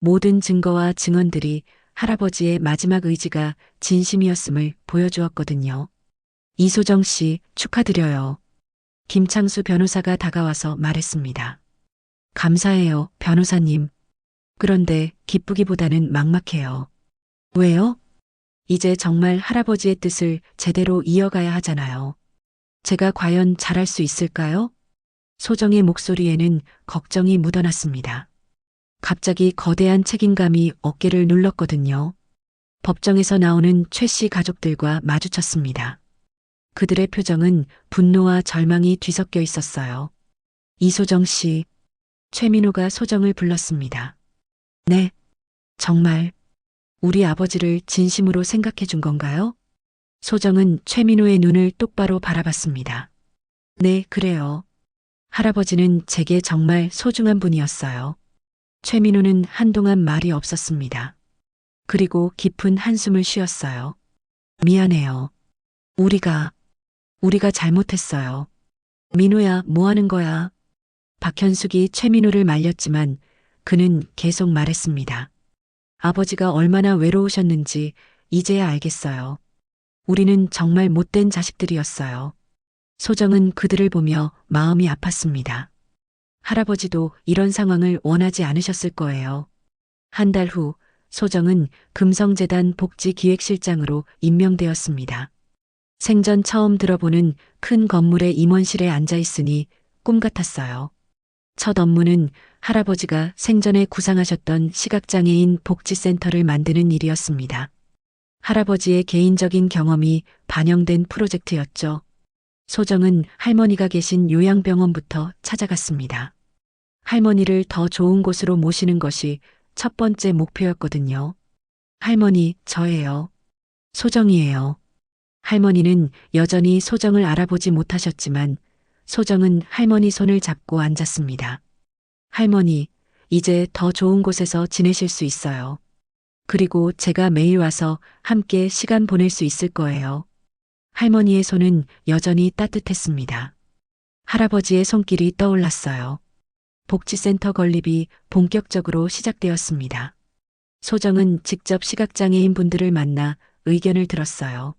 모든 증거와 증언들이 할아버지의 마지막 의지가 진심이었음을 보여주었거든요. 이소정 씨 축하드려요. 김창수 변호사가 다가와서 말했습니다. 감사해요, 변호사님. 그런데 기쁘기보다는 막막해요. 왜요? 이제 정말 할아버지의 뜻을 제대로 이어가야 하잖아요. 제가 과연 잘할 수 있을까요? 소정의 목소리에는 걱정이 묻어났습니다. 갑자기 거대한 책임감이 어깨를 눌렀거든요. 법정에서 나오는 최 씨 가족들과 마주쳤습니다. 그들의 표정은 분노와 절망이 뒤섞여 있었어요. 이소정 씨, 최민호가 소정을 불렀습니다. 네, 정말 우리 아버지를 진심으로 생각해 준 건가요? 소정은 최민호의 눈을 똑바로 바라봤습니다. 네, 그래요. 할아버지는 제게 정말 소중한 분이었어요. 최민호는 한동안 말이 없었습니다. 그리고 깊은 한숨을 쉬었어요. 미안해요. 우리가 잘못했어요. 민호야, 뭐 하는 거야? 박현숙이 최민호를 말렸지만 그는 계속 말했습니다. 아버지가 얼마나 외로우셨는지 이제야 알겠어요. 우리는 정말 못된 자식들이었어요. 소정은 그들을 보며 마음이 아팠습니다. 할아버지도 이런 상황을 원하지 않으셨을 거예요. 한 달 후 소정은 금성재단 복지기획실장으로 임명되었습니다. 생전 처음 들어보는 큰 건물의 임원실에 앉아 있으니 꿈 같았어요. 첫 업무는 할아버지가 생전에 구상하셨던 시각장애인 복지센터를 만드는 일이었습니다. 할아버지의 개인적인 경험이 반영된 프로젝트였죠. 소정은 할머니가 계신 요양병원부터 찾아갔습니다. 할머니를 더 좋은 곳으로 모시는 것이 첫 번째 목표였거든요. 할머니, 저예요. 소정이에요. 할머니는 여전히 소정을 알아보지 못하셨지만 소정은 할머니 손을 잡고 앉았습니다. 할머니, 이제 더 좋은 곳에서 지내실 수 있어요. 그리고 제가 매일 와서 함께 시간 보낼 수 있을 거예요. 할머니의 손은 여전히 따뜻했습니다. 할아버지의 손길이 떠올랐어요. 복지센터 건립이 본격적으로 시작되었습니다. 소정은 직접 시각장애인 분들을 만나 의견을 들었어요.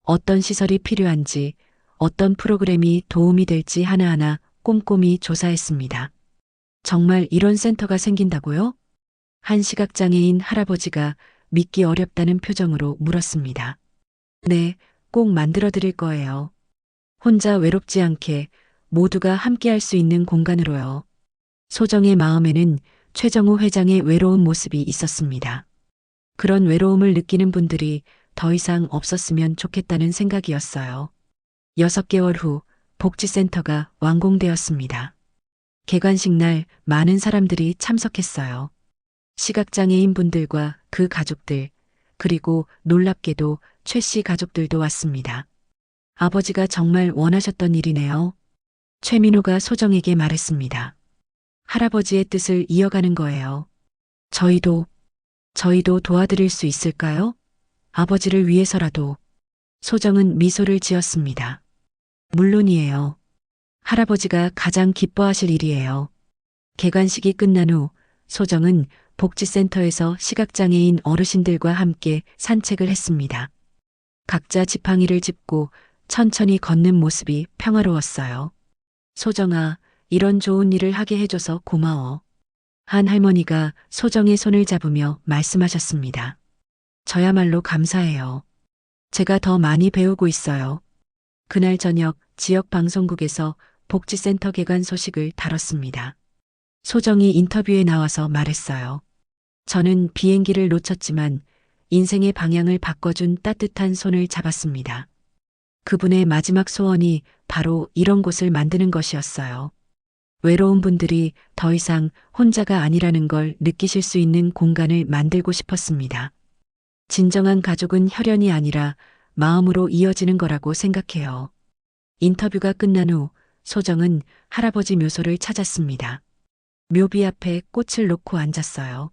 어떤 시설이 필요한지, 어떤 프로그램이 도움이 될지 하나하나 꼼꼼히 조사했습니다. 정말 이런 센터가 생긴다고요? 한 시각장애인 할아버지가 믿기 어렵다는 표정으로 물었습니다. 네, 꼭 만들어 드릴 거예요. 혼자 외롭지 않게 모두가 함께할 수 있는 공간으로요. 소정의 마음에는 최정호 회장의 외로운 모습이 있었습니다. 그런 외로움을 느끼는 분들이 더 이상 없었으면 좋겠다는 생각이었어요. 6개월 후 복지센터가 완공되었습니다. 개관식 날 많은 사람들이 참석했어요. 시각장애인 분들과 그 가족들, 그리고 놀랍게도 최 씨 가족들도 왔습니다. 아버지가 정말 원하셨던 일이네요. 최민호가 소정에게 말했습니다. 할아버지의 뜻을 이어가는 거예요. 저희도 도와드릴 수 있을까요? 아버지를 위해서라도. 소정은 미소를 지었습니다. 물론이에요. 할아버지가 가장 기뻐하실 일이에요. 개관식이 끝난 후 소정은 복지센터에서 시각장애인 어르신들과 함께 산책을 했습니다. 각자 지팡이를 짚고 천천히 걷는 모습이 평화로웠어요. 소정아, 이런 좋은 일을 하게 해줘서 고마워. 한 할머니가 소정의 손을 잡으며 말씀하셨습니다. 저야말로 감사해요. 제가 더 많이 배우고 있어요. 그날 저녁 지역 방송국에서 복지센터 개관 소식을 다뤘습니다. 소정이 인터뷰에 나와서 말했어요. 저는 비행기를 놓쳤지만 인생의 방향을 바꿔준 따뜻한 손을 잡았습니다. 그분의 마지막 소원이 바로 이런 곳을 만드는 것이었어요. 외로운 분들이 더 이상 혼자가 아니라는 걸 느끼실 수 있는 공간을 만들고 싶었습니다. 진정한 가족은 혈연이 아니라 마음으로 이어지는 거라고 생각해요. 인터뷰가 끝난 후 소정은 할아버지 묘소를 찾았습니다. 묘비 앞에 꽃을 놓고 앉았어요.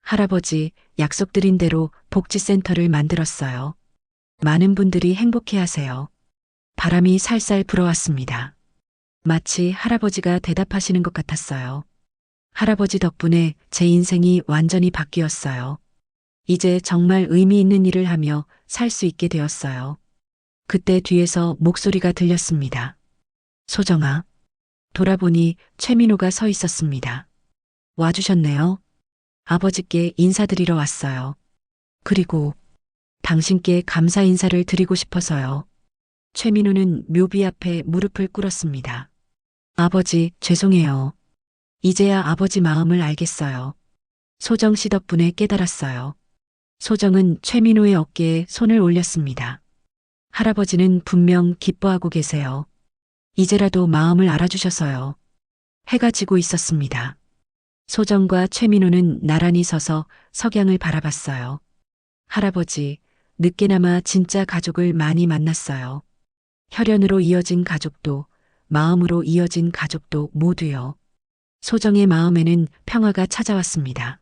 할아버지, 약속드린 대로 복지센터를 만들었어요. 많은 분들이 행복해 하세요. 바람이 살살 불어왔습니다. 마치 할아버지가 대답하시는 것 같았어요. 할아버지 덕분에 제 인생이 완전히 바뀌었어요. 이제 정말 의미 있는 일을 하며 살 수 있게 되었어요. 그때 뒤에서 목소리가 들렸습니다. 소정아. 돌아보니 최민호가 서 있었습니다. 와주셨네요. 아버지께 인사드리러 왔어요. 그리고 당신께 감사 인사를 드리고 싶어서요. 최민호는 묘비 앞에 무릎을 꿇었습니다. 아버지, 죄송해요. 이제야 아버지 마음을 알겠어요. 소정 씨 덕분에 깨달았어요. 소정은 최민호의 어깨에 손을 올렸습니다. 할아버지는 분명 기뻐하고 계세요. 이제라도 마음을 알아주셔서요. 해가 지고 있었습니다. 소정과 최민호는 나란히 서서 석양을 바라봤어요. 할아버지, 늦게나마 진짜 가족을 많이 만났어요. 혈연으로 이어진 가족도, 마음으로 이어진 가족도 모두요. 소정의 마음에는 평화가 찾아왔습니다.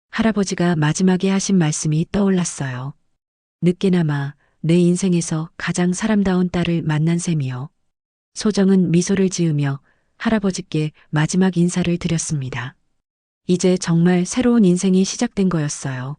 할아버지가 마지막에 하신 말씀이 떠올랐어요. 늦게나마 내 인생에서 가장 사람다운 딸을 만난 셈이요. 소정은 미소를 지으며 할아버지께 마지막 인사를 드렸습니다. 이제 정말 새로운 인생이 시작된 거였어요.